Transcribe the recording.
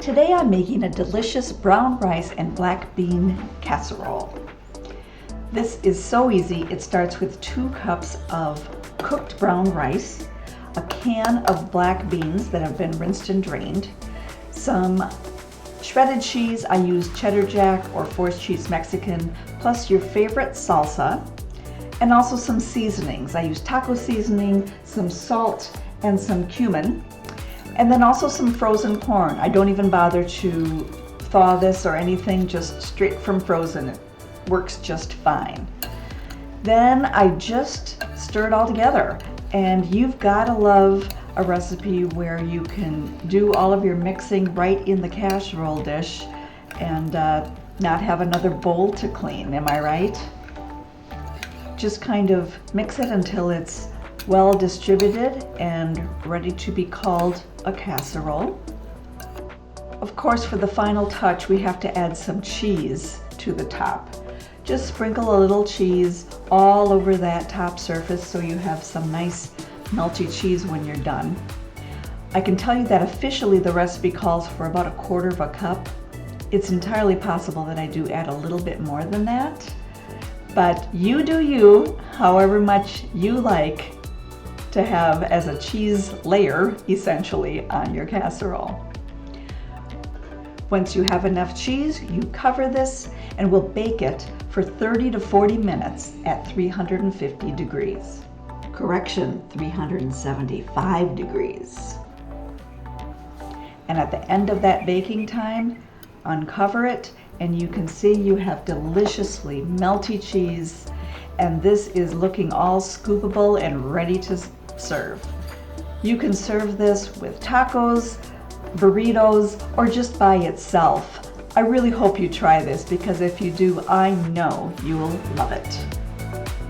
Today I'm making a delicious brown rice and black bean casserole. This is so easy. It starts with 2 cups of cooked brown rice, a can of black beans that have been rinsed and drained, some shredded cheese. I use cheddar jack or forced cheese Mexican, plus your favorite salsa, and also some seasonings. I use taco seasoning, some salt, and some cumin. And then also some frozen corn. I don't even bother to thaw this or anything, just straight from frozen. It works just fine. Then I just stir it all together. And you've got to love a recipe where you can do all of your mixing right in the casserole dish and not have another bowl to clean, am I right? Just kind of mix it until it's well distributed and ready to be called a casserole. Of course, for the final touch, we have to add some cheese to the top. Just sprinkle a little cheese all over that top surface so you have some nice melty cheese when you're done. I can tell you that officially the recipe calls for about 1/4 cup. It's entirely possible that I do add a little bit more than that, but you do you, however much you like to have as a cheese layer, essentially, on your casserole. Once you have enough cheese, you cover this and we'll bake it for 30 to 40 minutes at 350 degrees. Correction, 375 degrees. And at the end of that baking time, uncover it and you can see you have deliciously melty cheese, and this is looking all scoopable and ready to serve. You can serve this with tacos, burritos, or just by itself. I really hope you try this because if you do, I know you will love it.